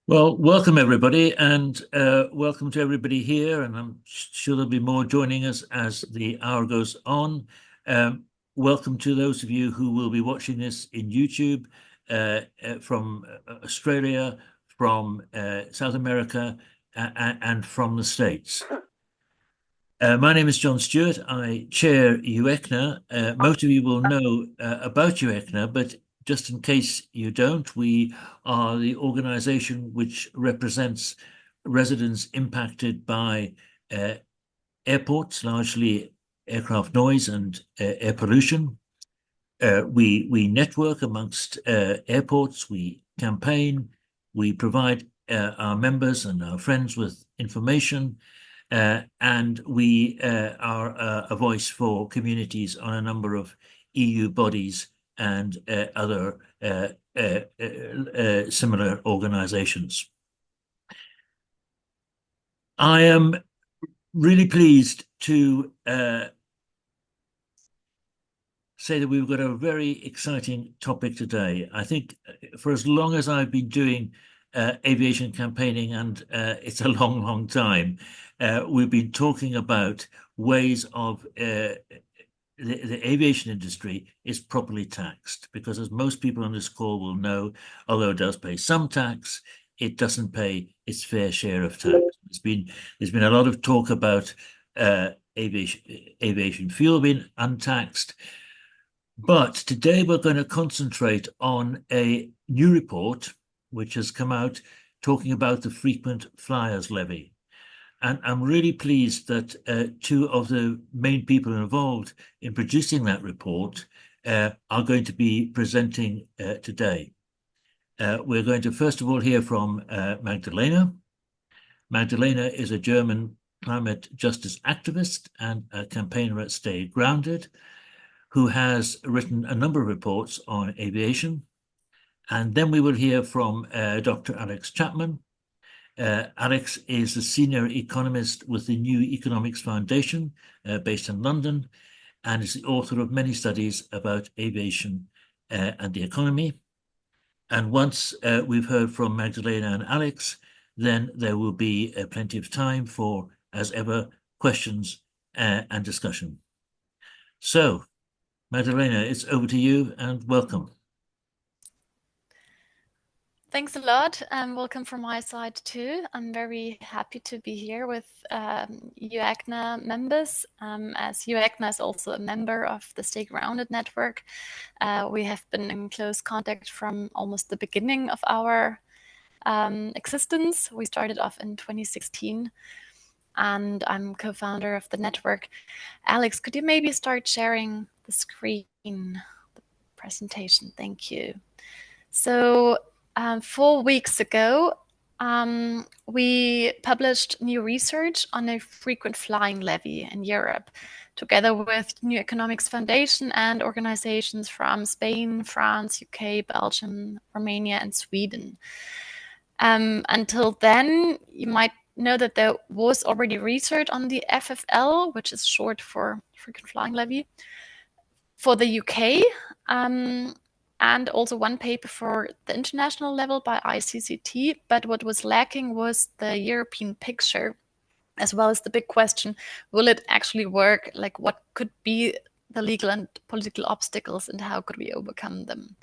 Well, welcome everybody, and welcome to everybody here. And I'm sure there'll be more joining us as the hour goes on. Welcome to those of you who will be watching this in YouTube from Australia, from South America, and from the States. My name is John Stewart. I chair UECNA. Most of you will know about UECNA, but just in case you don't, we are the organization which represents residents impacted by airports, largely aircraft noise and air pollution. We network amongst airports, we campaign, we provide our members and our friends with information, and we are a voice for communities on a number of EU bodies and other similar organizations. I am really pleased to say that we've got a very exciting topic today. I think for as long as I've been doing aviation campaigning, and it's a long, long time, we've been talking about ways of the aviation industry is properly taxed, because as most people on this call will know, although it does pay some tax, it doesn't pay its fair share of tax. There's been a lot of talk about aviation fuel being untaxed. But today we're going to concentrate on a new report which has come out talking about the Frequent Flyers Levy. And I'm really pleased that two of the main people involved in producing that report are going to be presenting today. We're going to first of all hear from Magdalena. Magdalena is a German climate justice activist and a campaigner at Stay Grounded, who has written a number of reports on aviation. And then we will hear from Dr. Alex Chapman. Alex is a senior economist with the New Economics Foundation, based in London, and is the author of many studies about aviation and the economy. And once we've heard from Magdalena and Alex, then there will be plenty of time for, as ever, questions and discussion. So, Magdalena, it's over to you, and welcome. Thanks a lot, and welcome from my side too. I'm very happy to be here with UECNA members, as UECNA is also a member of the Stay Grounded network. We have been in close contact from almost the beginning of our existence. We started off in 2016, and I'm co-founder of the network. Alex, could you maybe start sharing the screen, the presentation? Thank you. So 4 weeks ago, we published new research on a frequent flying levy in Europe, together with New Economics Foundation and organizations from Spain, France, UK, Belgium, Romania, and Sweden. Until then, you might know that there was already research on the FFL, which is short for frequent flying levy, for the UK, and also one paper for the international level by ICCT. But what was lacking was the European picture, as well as the big question, will it actually work? Like, what could be the legal and political obstacles, and how could we overcome them?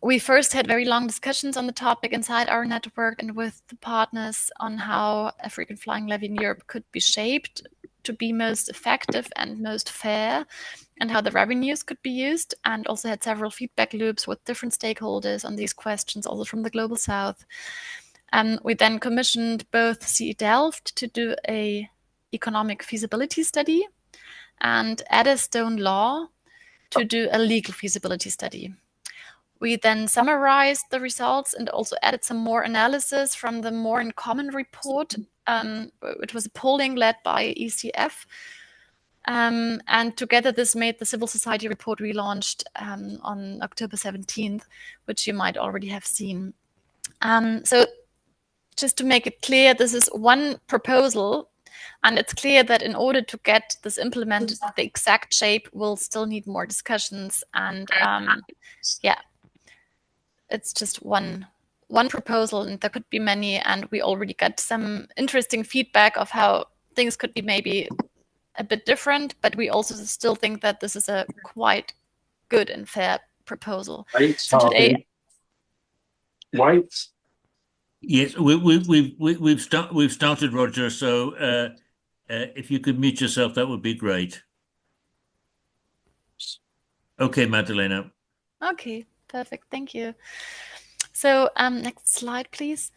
We first had very long discussions on the topic inside our network and with the partners on how a frequent flying levy in Europe could be shaped to be most effective and most fair, and how the revenues could be used, and also had several feedback loops with different stakeholders on these questions, also from the Global South. We then commissioned both CE Delft to do a economic feasibility study and Eddystone Law to do a legal feasibility study. We then summarized the results and also added some more analysis from the More in Common report. It was a polling led by ECF. And together this made the civil society report we launched on October 17th, which you might already have seen. So just to make it clear, this is one proposal, and it's clear that in order to get this implemented, the exact shape will still need more discussions. And yeah, it's just one one proposal, and there could be many, and we already got some interesting feedback of how things could be maybe a bit different, but we also still think that this is a quite good and fair proposal. So today, White. Yes, we've started, Roger. So if you could mute yourself, that would be great. Okay, Magdalena. okay, perfect, thank you. So next slide, please.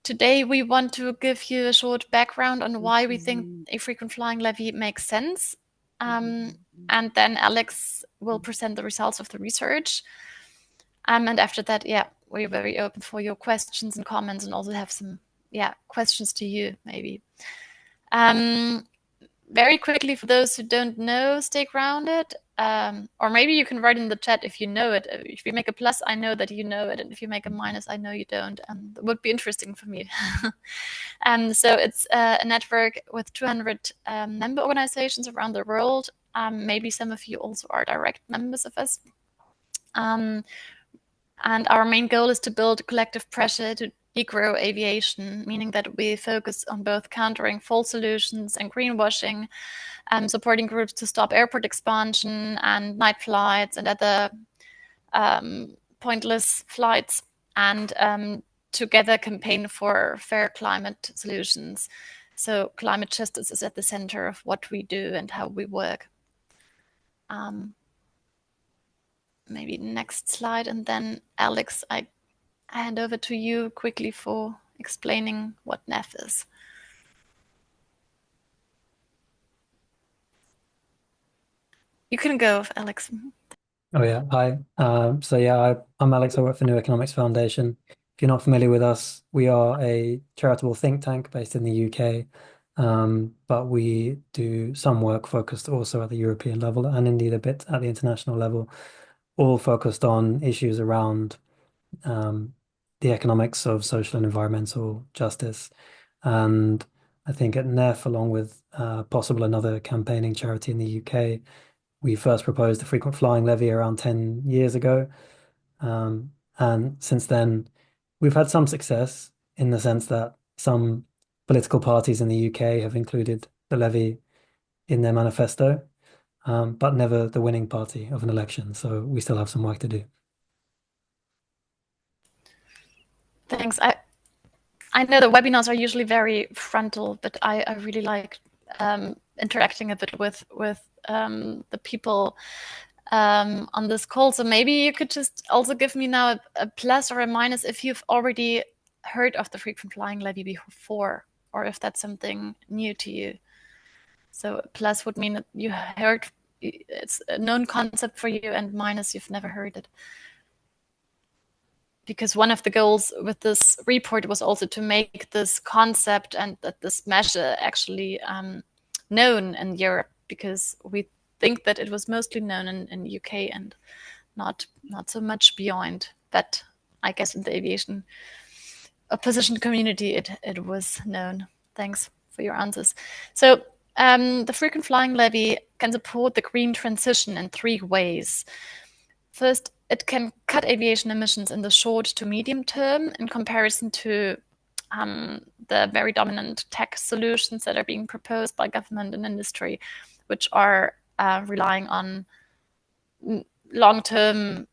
Today, we want to give you a short background on why we think a frequent flying levy makes sense. And then Alex will present the results of the research. And after that, yeah, we're very open for your questions and comments, and also have some, questions to you, maybe. Very quickly, for those who don't know, stay grounded. Or maybe you can write in the chat if you know it. If you make a plus, I know that you know it. And if you make a minus, I know you don't. It would be interesting for me. So it's a network with 200 member organizations around the world. Maybe some of you also are direct members of us. And our main goal is to build collective pressure to degrow aviation, meaning that we focus on both countering false solutions and greenwashing, supporting groups to stop airport expansion and night flights and other pointless flights, and together campaign for fair climate solutions. So climate justice is at the center of what we do and how we work. Maybe next slide, and then Alex, I hand over to you quickly for explaining what NEF is. You can go, Alex. Oh yeah, hi. I'm Alex. I work for New Economics Foundation. If you're not familiar with us, we are a charitable think tank based in the UK, but we do some work focused also at the European level and indeed a bit at the international level, all focused on issues around the economics of social and environmental justice. And I think at NEF, along with possible another campaigning charity in the UK, we first proposed the frequent flying levy around 10 years ago. And since then, we've had some success in the sense that some political parties in the UK have included the levy in their manifesto, but never the winning party of an election. So we still have some work to do. Thanks. I know the webinars are usually very frontal, but I really like interacting a bit with the people on this call. So maybe you could just also give me now a plus or a minus if you've already heard of the frequent flying levy before, or if that's something new to you. So plus would mean that you heard, it's a known concept for you, and minus, you've never heard it. Because one of the goals with this report was also to make this concept and that this measure actually known in Europe, because we think that it was mostly known in UK and not so much beyond. But I guess in the aviation opposition community, it was known. Thanks for your answers. So the frequent flying levy can support the green transition in 3 ways. First, it can cut aviation emissions in the short to medium term in comparison to the very dominant tech solutions that are being proposed by government and industry, which are relying on long-term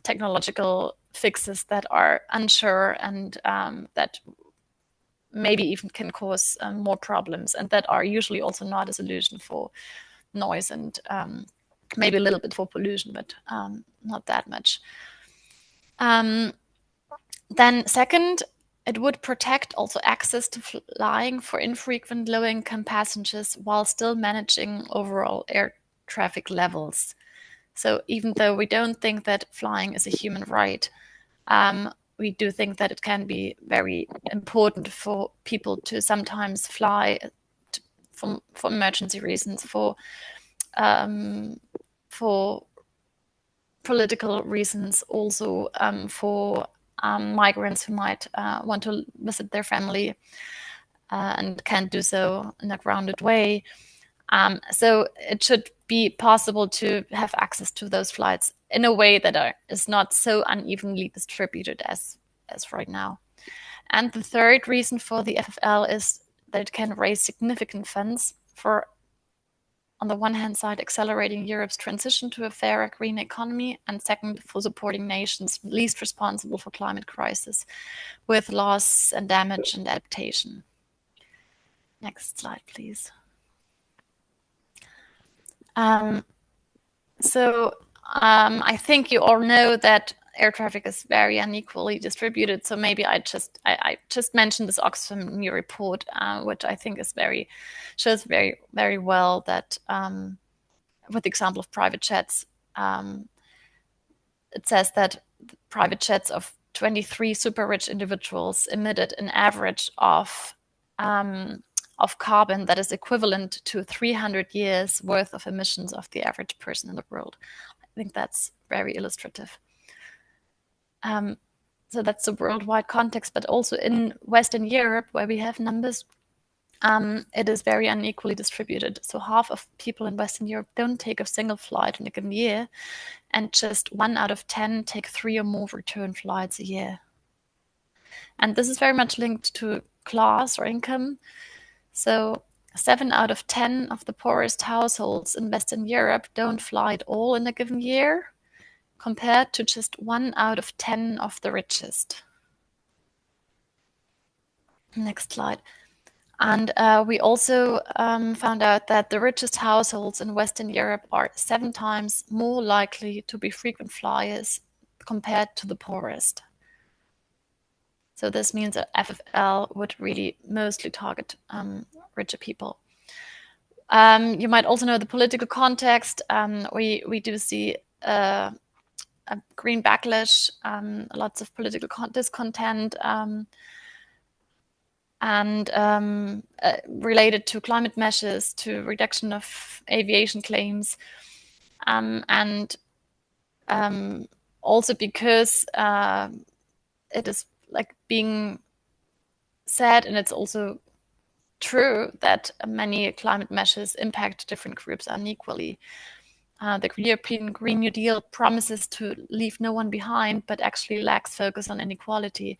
technological fixes that are unsure and that maybe even can cause more problems, and that are usually also not a solution for noise and maybe a little bit for pollution, but not that much. Then second, it would protect also access to flying for infrequent low-income passengers while still managing overall air traffic levels. So even though we don't think that flying is a human right, we do think that it can be very important for people to sometimes fly for emergency reasons, for political reasons, also for migrants who might want to visit their family and can't do so in a grounded way. So it should be possible to have access to those flights in a way that is not so unevenly distributed as as right now. And the third reason for the FFL is that it can raise significant funds for, on the one hand side, accelerating Europe's transition to a fairer green economy, and second, for supporting nations least responsible for climate crisis with loss and damage and adaptation. Next slide, please. I think you all know that air traffic is very unequally distributed. So maybe I just mentioned this Oxfam new report, which I think is shows very well that with the example of private jets, it says that private jets of 23 super rich individuals emitted an average of carbon that is equivalent to 300 years worth of emissions of the average person in the world. I think that's very illustrative. So that's the worldwide context, but also in Western Europe, where we have numbers, it is very unequally distributed. So half of people in Western Europe don't take a single flight in a given year, and just 1 out of 10 take 3 or more return flights a year. And this is very much linked to class or income. So 7 out of 10 of the poorest households in Western Europe don't fly at all in a given year, compared to just 1 out of 10 of the richest. Next slide. And we also found out that the richest households in Western Europe are 7 times more likely to be frequent flyers compared to the poorest. So this means that FFL would really mostly target richer people. You might also know the political context. We do see a green backlash, lots of political discontent, and related to climate measures, to reduction of aviation claims, and also because it is like being said, and it's also true, that many climate measures impact different groups unequally. The European Green New Deal promises to leave no one behind, but actually lacks focus on inequality.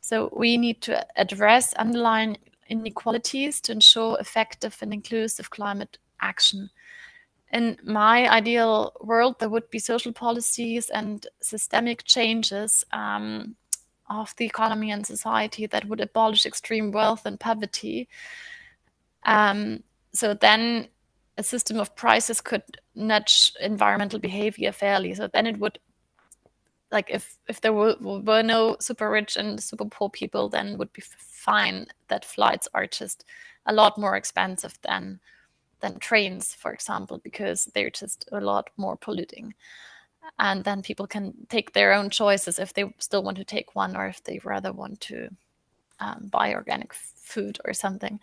So we need to address underlying inequalities to ensure effective and inclusive climate action. In my ideal world, there would be social policies and systemic changes of the economy and society that would abolish extreme wealth and poverty. So then a system of prices could nudge environmental behavior fairly. So then it would, like if there were no super rich and super poor people, then it would be fine that flights are just a lot more expensive than trains, for example, because they're just a lot more polluting. And then people can take their own choices if they still want to take one, or if they rather want to buy organic food or something.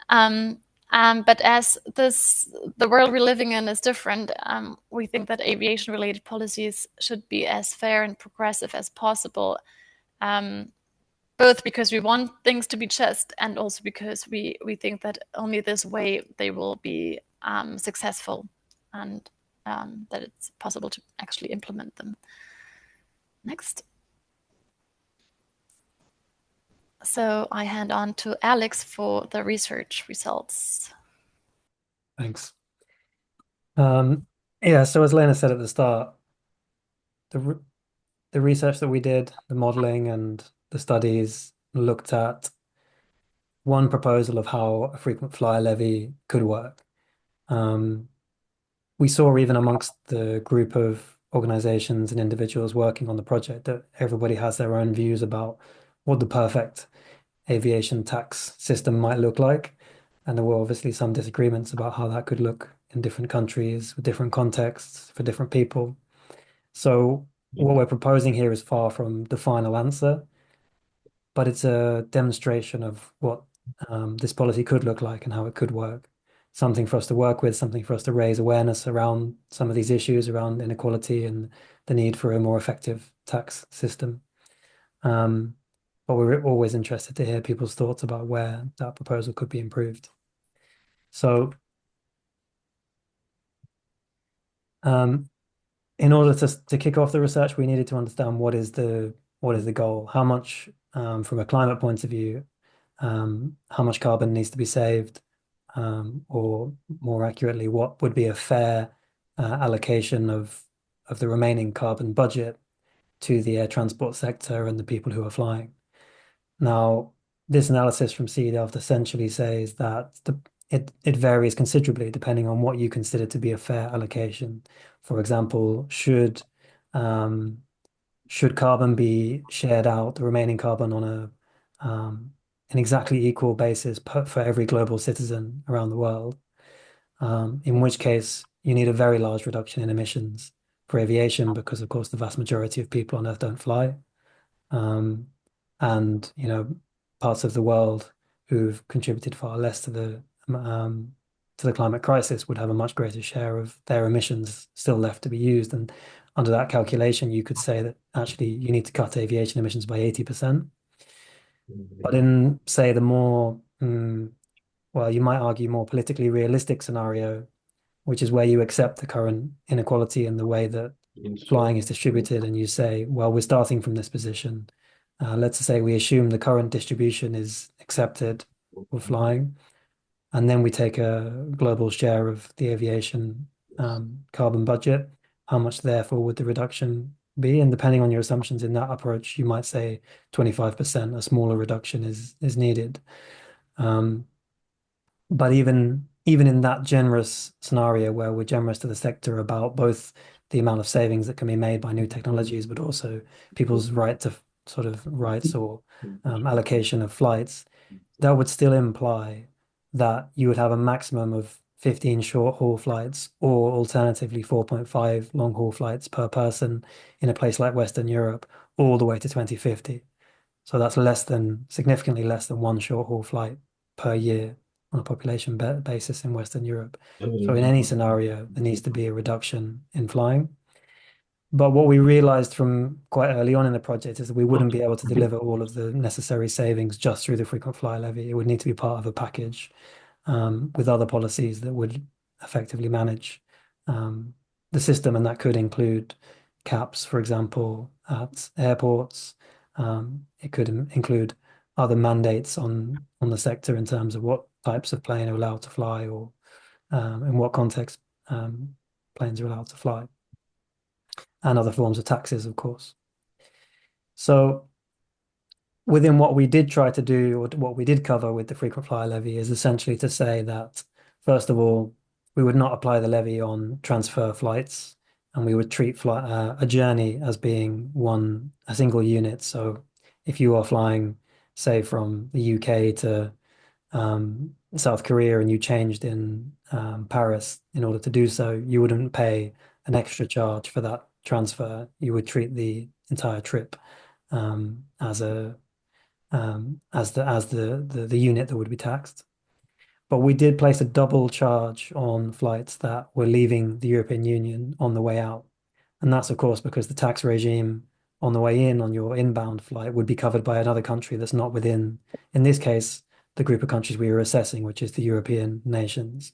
But as the world we're living in is different, we think that aviation-related policies should be as fair and progressive as possible, both because we want things to be just, and also because we think that only this way they will be successful, and that it's possible to actually implement them. Next. So I hand on to Alex for the research results. Thanks. Yeah, so as Lena said at the start, the research that we did, the modeling and the studies, looked at one proposal of how a frequent flyer levy could work. We saw even amongst the group of organizations and individuals working on the project that everybody has their own views about what the perfect aviation tax system might look like. And there were obviously some disagreements about how that could look in different countries, with different contexts, for different people. So what we're proposing here is far from the final answer, but it's a demonstration of what this policy could look like and how it could work. Something for us to work with, something for us to raise awareness around some of these issues around inequality and the need for a more effective tax system. But we're always interested to hear people's thoughts about where that proposal could be improved. So in order to kick off the research, we needed to understand what is the what is the goal? How much, from a climate point of view, how much carbon needs to be saved, or more accurately, what would be a fair allocation of the remaining carbon budget to the air transport sector and the people who are flying. Now, this analysis from Sea Delft essentially says that it varies considerably depending on what you consider to be a fair allocation. For example, should carbon be shared out, the remaining carbon on an exactly equal basis for every global citizen around the world, in which case you need a very large reduction in emissions for aviation because, of course, the vast majority of people on Earth don't fly. And, parts of the world who've contributed far less to the climate crisis would have a much greater share of their emissions still left to be used. And under that calculation, you could say that actually you need to cut aviation emissions by 80%. But in, say, the more, well, you might argue more politically realistic scenario, which is where you accept the current inequality in the way that flying is distributed, and you say, well, we're starting from this position. Let's say we assume the current distribution is accepted for flying, and then we take a global share of the aviation carbon budget. How much, therefore, would the reduction be? And depending on your assumptions in that approach, you might say 25%, a smaller reduction is needed. But even in that generous scenario where we're generous to the sector about both the amount of savings that can be made by new technologies, but also people's right to sort of rights or allocation of flights, that would still imply that you would have a maximum of 15 short haul flights or alternatively 4.5 long haul flights per person in a place like Western Europe all the way to 2050. So that's significantly less than one short haul flight per year on a population basis in Western Europe. So in any scenario, there needs to be a reduction in flying. But what we realized from quite early on in the project is that we wouldn't be able to deliver all of the necessary savings just through the frequent flyer levy. It would need to be part of a package with other policies that would effectively manage the system, and that could include caps, for example, at airports. It could include other mandates on the sector in terms of what types of plane are allowed to fly, or in what context planes are allowed to fly, and other forms of taxes, of course. So within what we did try to do, or what we did cover with the frequent flyer levy, is essentially to say that, first of all, we would not apply the levy on transfer flights, and we would treat a journey as being a single unit. So if you are flying, say, from the UK to South Korea, and you changed in Paris in order to do so, you wouldn't pay an extra charge for that transfer. You would treat the entire trip as the unit that would be taxed. But we did place a double charge on flights that were leaving the European Union on the way out. And that's, of course, because the tax regime on the way in on your inbound flight would be covered by another country that's not within, in this case, the group of countries we were assessing, which is the European nations.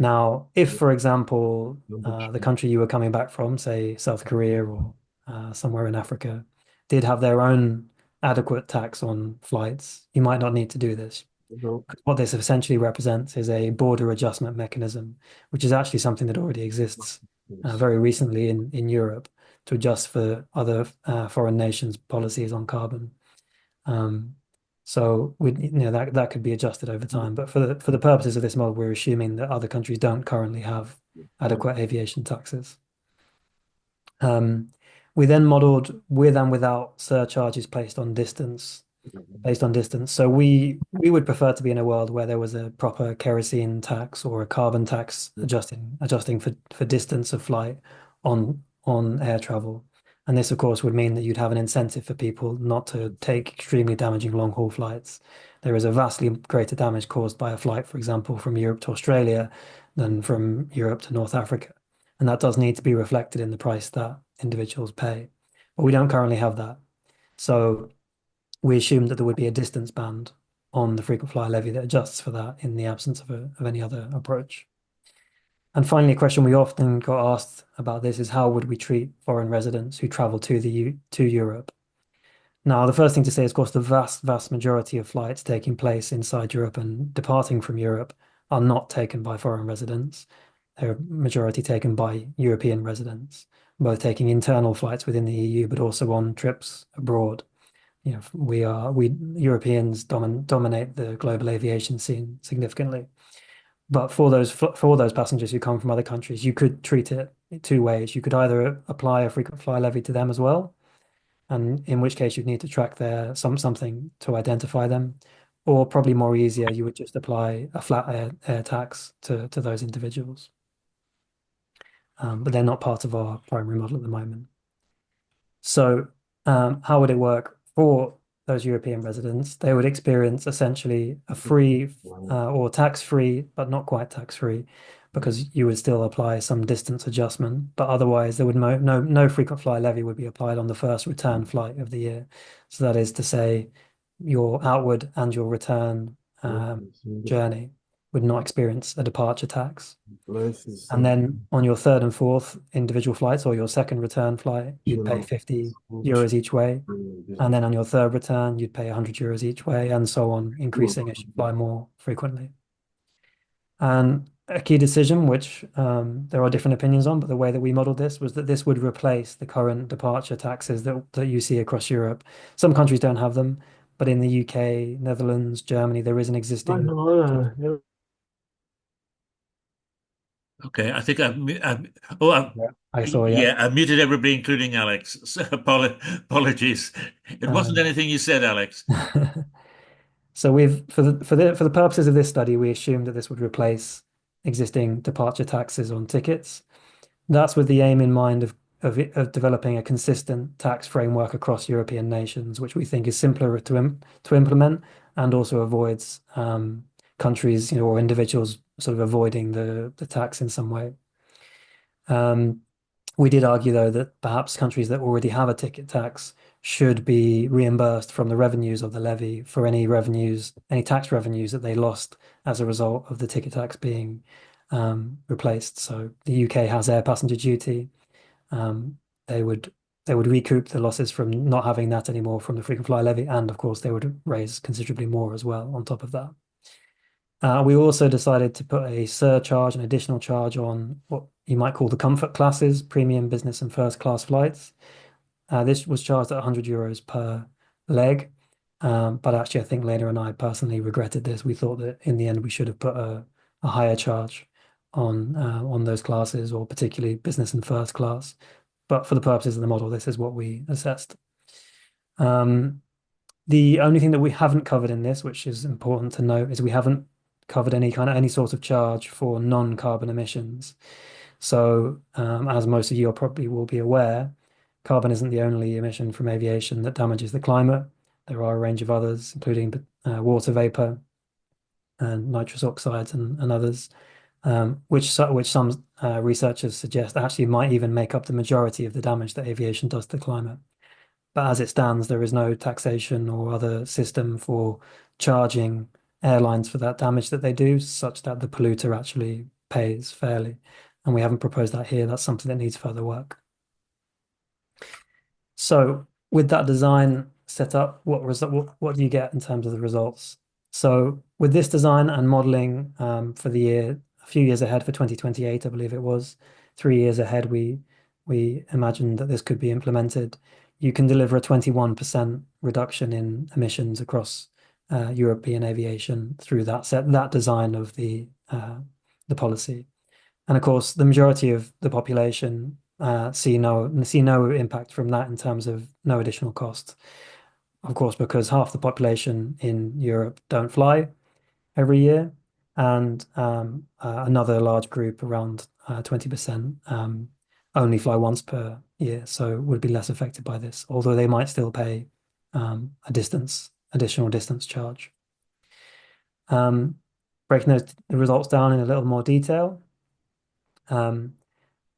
Now, if, for example, the country you were coming back from, say South Korea or somewhere in Africa, did have their own adequate tax on flights, you might not need to do this. What this essentially represents is a border adjustment mechanism, which is actually something that already exists very recently in Europe to adjust for other foreign nations' policies on carbon. So that could be adjusted over time. But for the purposes of this model, we're assuming that other countries don't currently have adequate aviation taxes. We then modeled with and without surcharges based on distance. So we would prefer to be in a world where there was a proper kerosene tax or a carbon tax adjusting for distance of flight on air travel. And this, of course, would mean that you'd have an incentive for people not to take extremely damaging long haul flights. There is a vastly greater damage caused by a flight, for example, from Europe to Australia than from Europe to North Africa. And that does need to be reflected in the price that individuals pay. But we don't currently have that. So we assumed that there would be a distance band on the frequent flyer levy that adjusts for that in the absence of any other approach. And finally, a question we often got asked about this is how would we treat foreign residents who travel to Europe? Now, the first thing to say is, of course, the vast majority of flights taking place inside Europe and departing from Europe are not taken by foreign residents. They're majority taken by European residents, both taking internal flights within the EU, but also on trips abroad. You know, we Europeans dominate the global aviation scene significantly. But for those passengers who come from other countries, you could treat it two ways. You could either apply a frequent flyer levy to them as well, and in which case you'd need to track something to identify them, or probably more easier, you would just apply a flat air tax to those individuals. But they're not part of our primary model at the moment. So how would it work for those European residents? They would experience essentially a free or tax-free, but not quite tax-free, because you would still apply some distance adjustment. But otherwise, there would no frequent flyer levy would be applied on the first return flight of the year. So that is to say, your outward and your return journey would not experience a departure tax. And then on your third and fourth individual flights or your second return flight, you'd pay 50 euros each way. And then on your third return, you'd pay 100 euros each way, and so on, increasing as you fly more frequently. And a key decision, which there are different opinions on, but the way that we modeled this was that this would replace the current departure taxes that you see across Europe. Some countries don't have them, but in the UK, Netherlands, Germany, there is an existing. Okay, I think I saw, yeah. yeah, I muted everybody, including Alex. So apologies. It wasn't anything you said, Alex. So we've for the purposes of this study, we assumed that this would replace existing departure taxes on tickets. That's with the aim in mind of developing a consistent tax framework across European nations, which we think is simpler to implement and also avoids countries, or individuals sort of avoiding the tax in some way. We did argue, though, that perhaps countries that already have a ticket tax should be reimbursed from the revenues of the levy for any tax revenues that they lost as a result of the ticket tax being replaced. So the UK has air passenger duty. They would recoup the losses from not having that anymore from the frequent flyer levy, and of course they would raise considerably more as well on top of that. We also decided to put a surcharge, an additional charge on what you might call the comfort classes, premium, business, and first class flights. This was charged at 100 euros per leg. But actually, I think Lena and I personally regretted this. We thought that in the end, we should have put a higher charge on those classes, or particularly business and first class. But for the purposes of the model, this is what we assessed. The only thing that we haven't covered in this, which is important to note, is we haven't covered any sort of charge for non-carbon emissions. So, as most of you probably will be aware, carbon isn't the only emission from aviation that damages the climate. There are a range of others, including water vapor and nitrous oxides and others, which some researchers suggest actually might even make up the majority of the damage that aviation does to the climate. But as it stands, there is no taxation or other system for charging airlines for that damage that they do, such that the polluter actually pays fairly. And we haven't proposed that here. That's something that needs further work. So with that design set up, what do you get in terms of the results? So with this design and modeling for the year, a few years ahead for 2028, I believe it was, 3 years ahead, we imagined that this could be implemented. You can deliver a 21% reduction in emissions across European aviation through that design of the policy. And of course, the majority of the population see no impact from that in terms of no additional cost. Of course, because half the population in Europe don't fly every year, and another large group, around 20%, only fly once per year, so would be less affected by this, although they might still pay additional distance charge. Breaking the results down in a little more detail.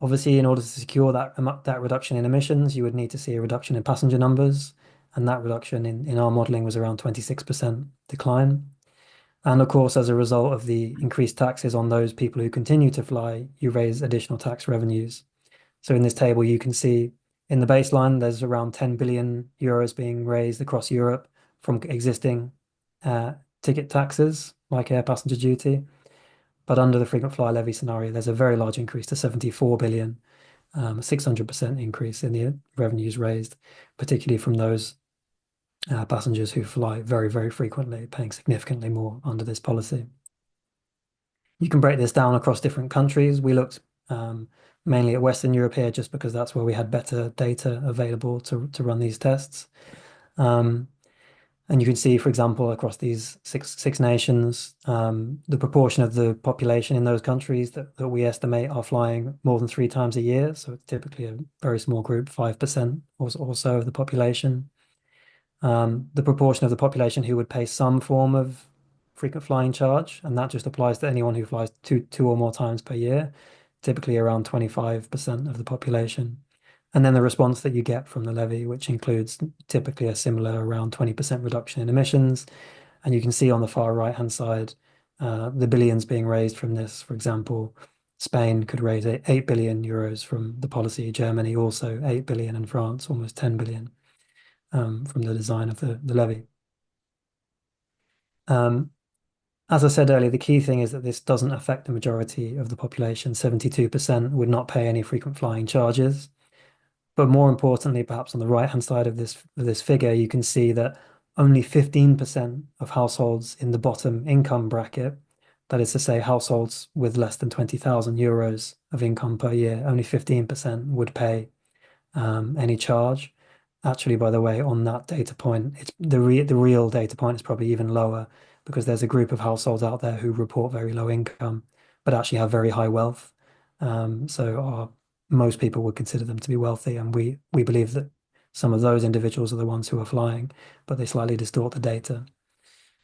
Obviously, in order to secure that reduction in emissions, you would need to see a reduction in passenger numbers, and that reduction in our modeling was around 26% decline. And of course, as a result of the increased taxes on those people who continue to fly, you raise additional tax revenues. So in this table, you can see in the baseline, there's around 10 billion euros being raised across Europe from existing ticket taxes, like air passenger duty. But under the frequent flyer levy scenario, there's a very large increase to 74 billion, a 600% increase in the revenues raised, particularly from those passengers who fly very, very frequently, paying significantly more under this policy. You can break this down across different countries. We looked mainly at Western Europe here, just because that's where we had better data available to run these tests. And you can see, for example, across these six nations, the proportion of the population in those countries that we estimate are flying more than 3 times a year. So it's typically a very small group, 5% or so of the population. The proportion of the population who would pay some form of frequent flying charge, and that just applies to anyone who flies two or more times per year, typically around 25% of the population. And then the response that you get from the levy, which includes typically a similar around 20% reduction in emissions. And you can see on the far right-hand side, the billions being raised from this. For example, Spain could raise 8 billion euros from the policy, Germany also 8 billion, and France almost 10 billion from the design of the levy. As I said earlier, the key thing is that this doesn't affect the majority of the population. 72% would not pay any frequent flying charges. But more importantly, perhaps on the right-hand side of this figure, you can see that only 15% of households in the bottom income bracket, that is to say households with less than 20,000 euros of income per year, only 15% would pay any charge. Actually, by the way, on that data point, it's the real data point is probably even lower, because there's a group of households out there who report very low income, but actually have very high wealth. Most people would consider them to be wealthy, and we believe that some of those individuals are the ones who are flying, but they slightly distort the data.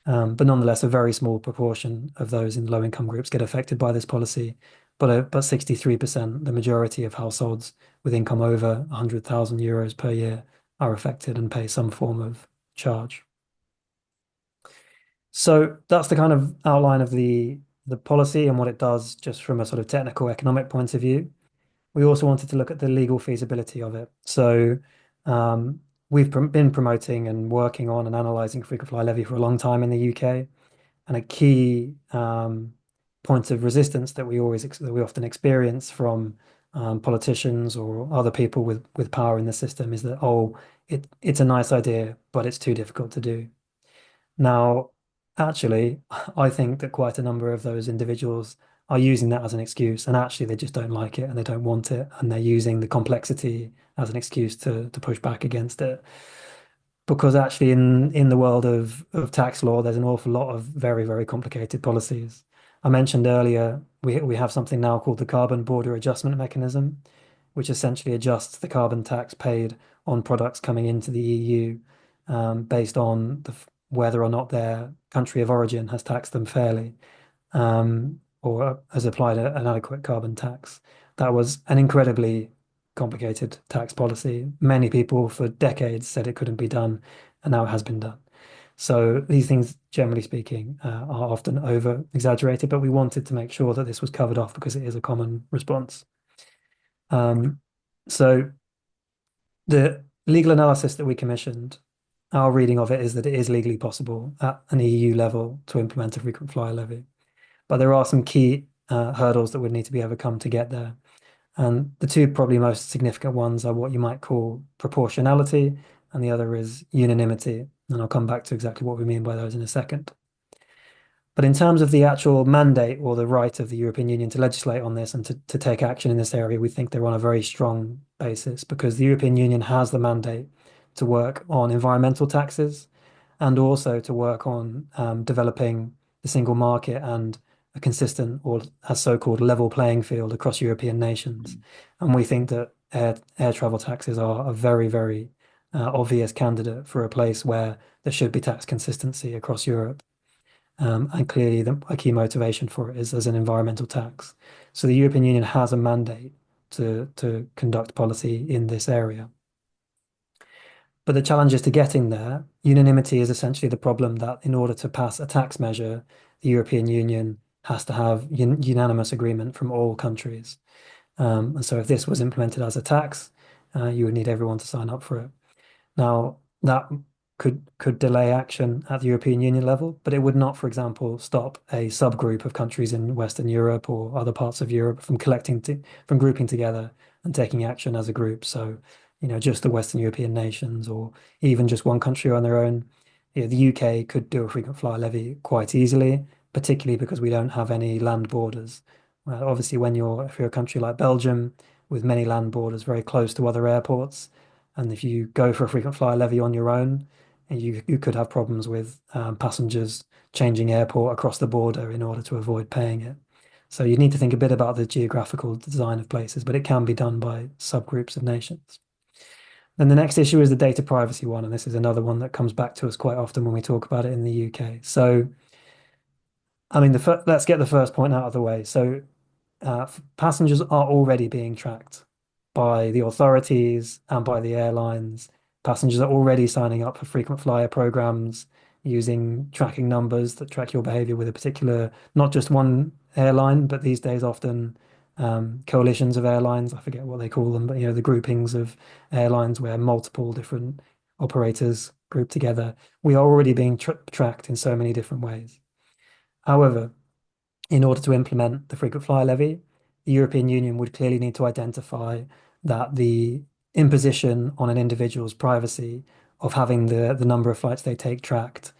But nonetheless, a very small proportion of those in low-income groups get affected by this policy. But 63%, the majority of households with income over 100,000 euros per year, are affected and pay some form of charge. So that's the kind of outline of the policy and what it does, just from a sort of technical economic point of view. We also wanted to look at the legal feasibility of it. So we've been promoting and working on and analysing frequent flyer levy for a long time in the UK. And a key point of resistance that we often experience from politicians or other people with power in the system is that, it's a nice idea, but it's too difficult to do. Now, actually, I think that quite a number of those individuals are using that as an excuse, and actually they just don't like it and they don't want it, and they're using the complexity as an excuse to push back against it. Because actually in the world of tax law, there's an awful lot of very, very complicated policies. I mentioned earlier, we have something now called the Carbon Border Adjustment Mechanism, which essentially adjusts the carbon tax paid on products coming into the EU based on whether or not their country of origin has taxed them fairly or has applied an adequate carbon tax. That was an incredibly complicated tax policy. Many people for decades said it couldn't be done, and now it has been done. So these things, generally speaking, are often over exaggerated, but we wanted to make sure that this was covered off because it is a common response. So the legal analysis that we commissioned, our reading of it is that it is legally possible at an EU level to implement a frequent flyer levy. But there are some key hurdles that would need to be overcome to get there. And the two probably most significant ones are what you might call proportionality, and the other is unanimity. And I'll come back to exactly what we mean by those in a second. But in terms of the actual mandate or the right of the European Union to legislate on this and to take action in this area, we think they're on a very strong basis, because the European Union has the mandate to work on environmental taxes and also to work on developing the single market and a consistent, or a so-called level playing field across European nations. And we think that air travel taxes are a very, very obvious candidate for a place where there should be tax consistency across Europe. And clearly a key motivation for it is as an environmental tax. So the European Union has a mandate to conduct policy in this area. But the challenges to getting there, unanimity is essentially the problem that in order to pass a tax measure, the European Union has to have unanimous agreement from all countries. And so if this was implemented as a tax, you would need everyone to sign up for it. Now, that could delay action at the European Union level, but it would not, for example, stop a subgroup of countries in Western Europe or other parts of Europe from from grouping together and taking action as a group. So, just the Western European nations, or even just one country on their own. The UK could do a frequent flyer levy quite easily, particularly because we don't have any land borders. Obviously, if you're a country like Belgium with many land borders very close to other airports, and if you go for a frequent flyer levy on your own, you could have problems with passengers changing airport across the border in order to avoid paying it. So you need to think a bit about the geographical design of places, but it can be done by subgroups of nations. Then the next issue is the data privacy one, and this is another one that comes back to us quite often when we talk about it in the UK. So, I mean, let's get the first point out of the way. So, passengers are already being tracked by the authorities and by the airlines. Passengers are already signing up for frequent flyer programs using tracking numbers that track your behavior with a particular, not just one airline, but these days often coalitions of airlines. I forget what they call them, but the groupings of airlines where multiple different operators group together. We are already being tracked in so many different ways. However, in order to implement the frequent flyer levy, the European Union would clearly need to identify that the imposition on an individual's privacy of having the number of flights they take tracked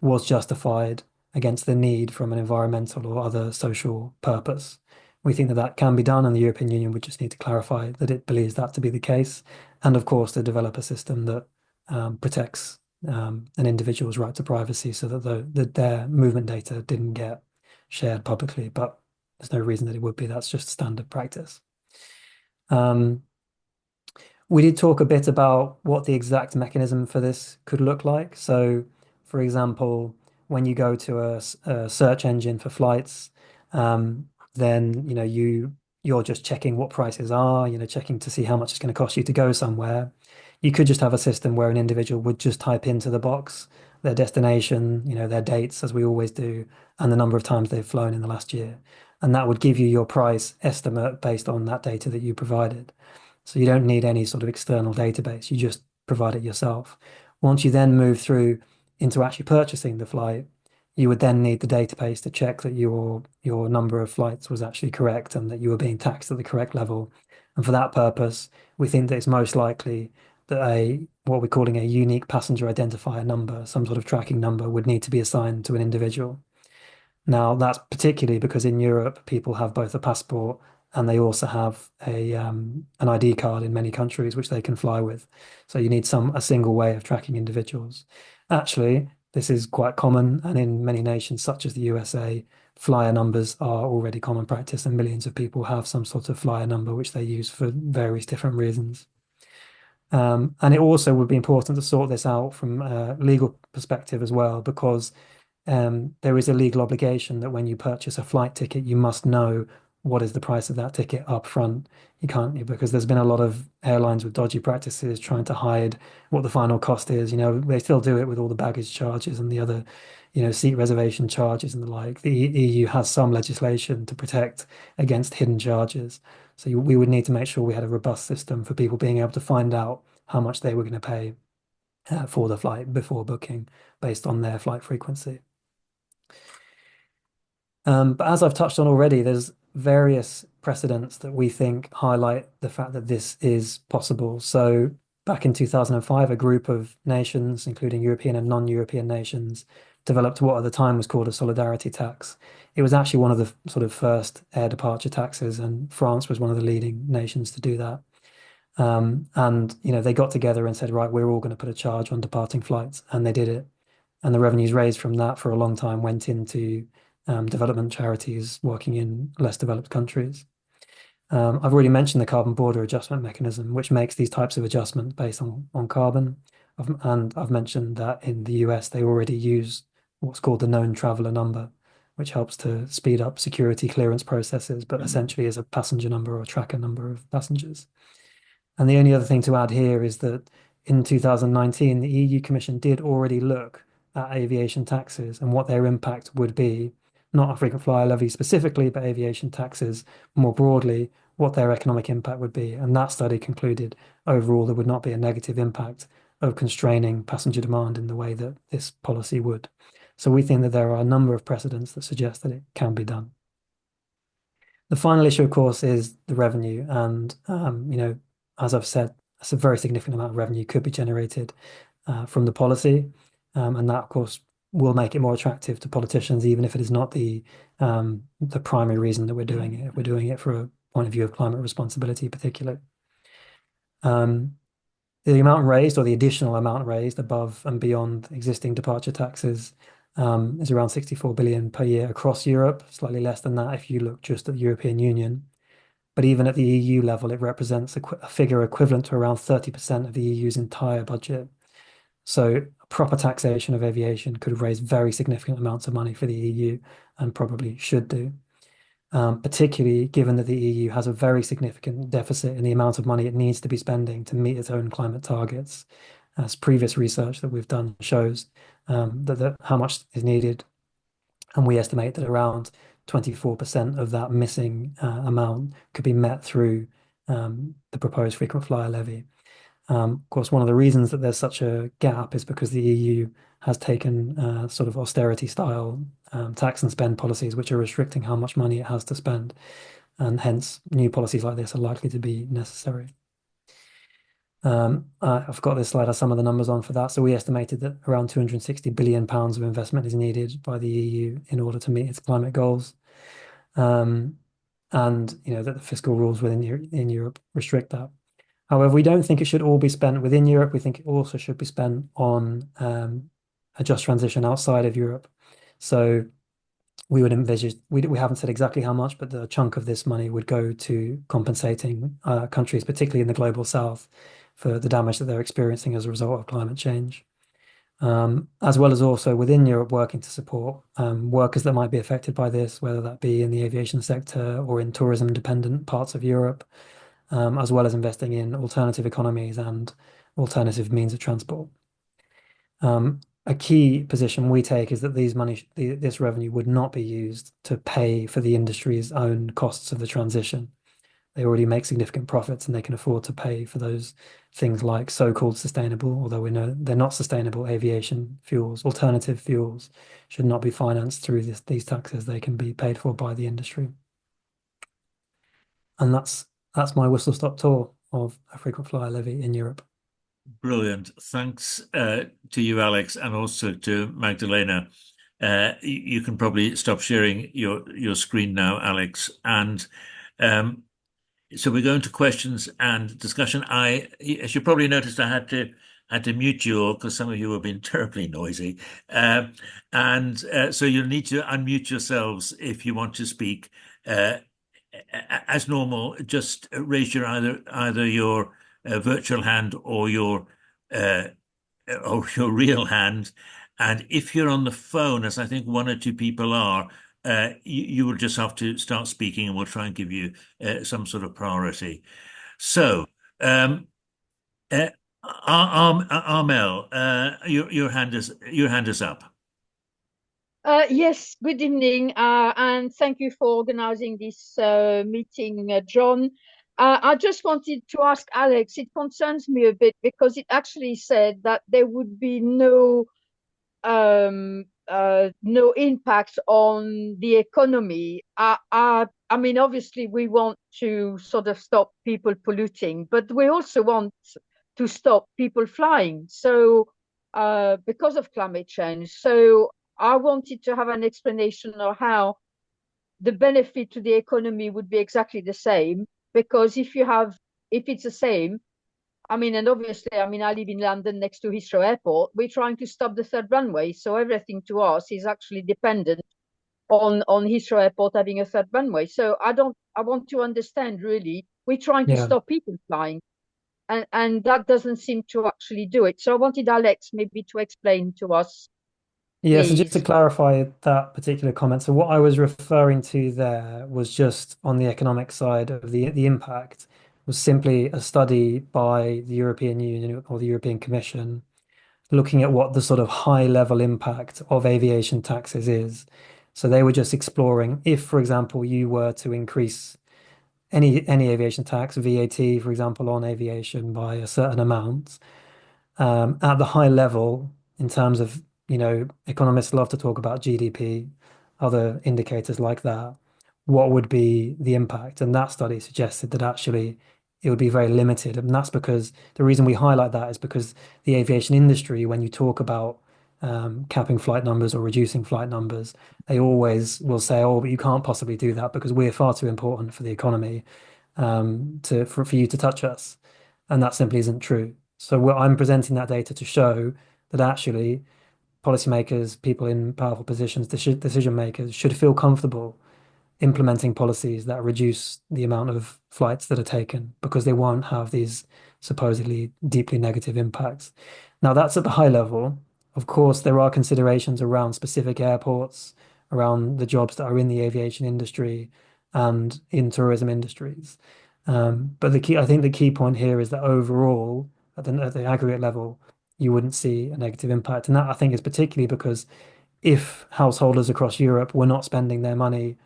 was justified against the need from an environmental or other social purpose. We think that that can be done, and the European Union would just need to clarify that it believes that to be the case, and of course to develop a system that protects an individual's right to privacy so that their movement data didn't get shared publicly, but there's no reason that it would be. That's just standard practice. We did talk a bit about what the exact mechanism for this could look like. So, for example, when you go to a search engine for flights, then you're just checking what prices are, checking to see how much it's going to cost you to go somewhere. You could just have a system where an individual would just type into the box their destination, their dates, as we always do, and the number of times they've flown in the last year. And that would give you your price estimate based on that data that you provided. So you don't need any sort of external database. You just provide it yourself. Once you then move through into actually purchasing the flight, you would then need the database to check that your number of flights was actually correct and that you were being taxed at the correct level. And for that purpose, we think that it's most likely that what we're calling a unique passenger identifier number, some sort of tracking number, would need to be assigned to an individual. Now, that's particularly because in Europe, people have both a passport and they also have an ID card in many countries which they can fly with. So you need a single way of tracking individuals. Actually, this is quite common, and in many nations such as the USA, flyer numbers are already common practice, and millions of people have some sort of flyer number which they use for various different reasons. And it also would be important to sort this out from a legal perspective as well, because there is a legal obligation that when you purchase a flight ticket, you must know what is the price of that ticket up front. You can't, because there's been a lot of airlines with dodgy practices trying to hide what the final cost is. They still do it with all the baggage charges and the other, seat reservation charges and the like. The EU has some legislation to protect against hidden charges. So we would need to make sure we had a robust system for people being able to find out how much they were going to pay for the flight before booking based on their flight frequency. But as I've touched on already, there's various precedents that we think highlight the fact that this is possible. So back in 2005, a group of nations, including European and non-European nations, developed what at the time was called a solidarity tax. It was actually one of the sort of first air departure taxes, and France was one of the leading nations to do that. And they got together and said, right, we're all going to put a charge on departing flights, and they did it. And the revenues raised from that for a long time went into development charities working in less developed countries. I've already mentioned the carbon border adjustment mechanism, which makes these types of adjustments based on carbon. And I've mentioned that in the US, they already use what's called the known traveler number, which helps to speed up security clearance processes, but essentially is a passenger number or tracker number of passengers. And the only other thing to add here is that in 2019, the EU Commission did already look at aviation taxes and what their impact would be not a frequent flyer levy specifically, but aviation taxes more broadly, what their economic impact would be. And that study concluded overall there would not be a negative impact of constraining passenger demand in the way that this policy would. So we think that there are a number of precedents that suggest that it can be done. The final issue, of course, is the revenue. And, as I've said, a very significant amount of revenue could be generated from the policy. And that, of course, will make it more attractive to politicians, even if it is not the primary reason that we're doing it. If we're doing it for a point of view of climate responsibility, particularly. The amount raised, or the additional amount raised above and beyond existing departure taxes, is around 64 billion per year across Europe, slightly less than that if you look just at the European Union. But even at the EU level, it represents a figure equivalent to around 30% of the EU's entire budget. So proper taxation of aviation could raise very significant amounts of money for the EU, and probably should do. Particularly given that the EU has a very significant deficit in the amount of money it needs to be spending to meet its own climate targets. As previous research that we've done shows that how much is needed, and we estimate that around 24% of that missing amount could be met through the proposed frequent flyer levy. Of course, one of the reasons that there's such a gap is because the EU has taken sort of austerity style tax and spend policies, which are restricting how much money it has to spend. And hence, new policies like this are likely to be necessary. I've got this slide has some of the numbers on for that. So we estimated that around 260 billion pounds of investment is needed by the EU in order to meet its climate goals. And that the fiscal rules in Europe restrict that. However, we don't think it should all be spent within Europe. We think it also should be spent on a just transition outside of Europe. So we would envisage, we haven't said exactly how much, but the chunk of this money would go to compensating countries, particularly in the global south, for the damage that they're experiencing as a result of climate change. As well as also within Europe working to support workers that might be affected by this, whether that be in the aviation sector or in tourism-dependent parts of Europe, as well as investing in alternative economies and alternative means of transport. A key position we take is that this revenue would not be used to pay for the industry's own costs of the transition. They already make significant profits and they can afford to pay for those things like so-called sustainable, although we know they're not sustainable aviation fuels. Alternative fuels should not be financed through these taxes. They can be paid for by the industry. And that's my whistle-stop tour of a frequent flyer levy in Europe. Brilliant. Thanks to you, Alex, and also to Magdalena. You can probably stop sharing your screen now, Alex. And so we're going to questions and discussion. As you probably noticed, I had to mute you all because some of you have been terribly noisy. So you'll need to unmute yourselves if you want to speak. As normal, just raise your either your virtual hand or your real hand. And if you're on the phone, as I think one or two people are, you will just have to start speaking, and we'll try and give you some sort of priority. So, Armel, your hand is up. Yes, good evening, and thank you for organizing this meeting, John. I just wanted to ask Alex, it concerns me a bit because it actually said that there would be no impact on the economy. I mean, obviously, we want to sort of stop people polluting, but we also want to stop people flying. So, because of climate change. So I wanted to have an explanation of how the benefit to the economy would be exactly the same. Because if it's the same, I mean, and obviously, I mean, I live in London next to Heathrow Airport. We're trying to stop the third runway. So everything to us is actually dependent on Heathrow Airport having a third runway. So I want to understand really, we're trying to stop people flying. And that doesn't seem to actually do it. So I wanted Alex maybe to explain to us. Yeah, so just to Please. clarify that particular comment, so what I was referring to there was just on the economic side of the impact was simply a study by the European Union or the European Commission looking at what the sort of high level impact of aviation taxes is. So they were just exploring if, for example, you were to increase any aviation tax, VAT, for example, on aviation by a certain amount, at the high level, in terms of, economists love to talk about GDP, other indicators like that, what would be the impact? And that study suggested that actually it would be very limited. And that's because the reason we highlight that is because the aviation industry, when you talk about capping flight numbers or reducing flight numbers, they always will say, oh, but you can't possibly do that because we're far too important for the economy for you to touch us. And that simply isn't true. So I'm presenting that data to show that actually policymakers, people in powerful positions, decision makers should feel comfortable implementing policies that reduce the amount of flights that are taken because they won't have these supposedly deeply negative impacts. Now, that's at the high level. Of course, there are considerations around specific airports, around the jobs that are in the aviation industry and in tourism industries. But I think the key point here is that overall, at the aggregate level, you wouldn't see a negative impact. And that I think is particularly because if householders across Europe were not spending their money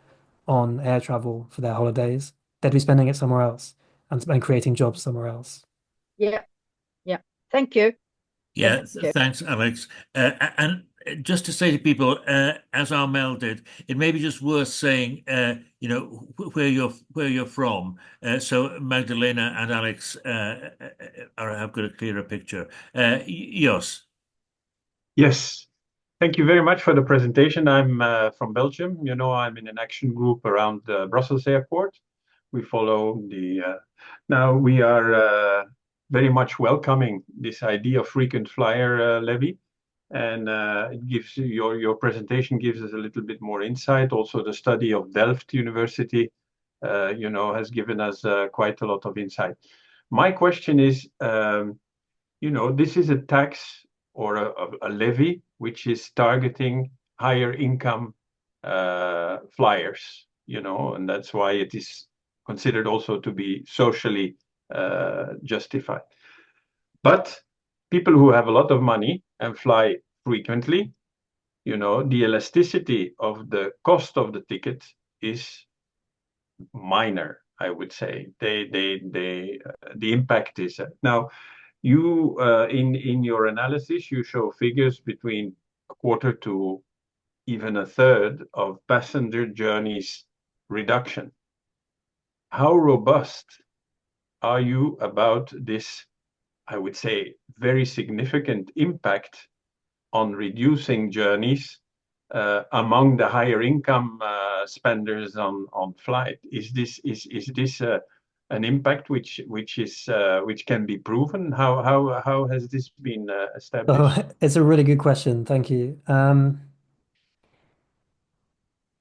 on air travel for their holidays, they'd be spending it somewhere else and creating jobs somewhere else. Yeah, yeah. Thank you. Yeah, Thank you. thanks, Alex. And just to say to people, as Armel did, it may be just worth saying, where you're from, so Magdalena and Alex have got a clearer picture. Jos. Yes. Thank you very much for the presentation. I'm from Belgium. I'm in an action group around the Brussels airport. We follow now we are very much welcoming this idea of frequent flyer levy. And it gives your presentation gives us a little bit more insight. Also, the study of Delft University, has given us quite a lot of insight. My question is, this is a tax or a levy which is targeting higher income flyers, and that's why it is considered also to be socially justified. But people who have a lot of money and fly frequently, the elasticity of the cost of the ticket is minor, I would say. The impact is now. You in your analysis, you show figures between a quarter to even a third of passenger journeys reduction. How robust are you about this, I would say, very significant impact on reducing journeys among the higher income spenders on flight? Is this an impact which can be proven? How has this been established? Oh, it's a really good question. Thank you.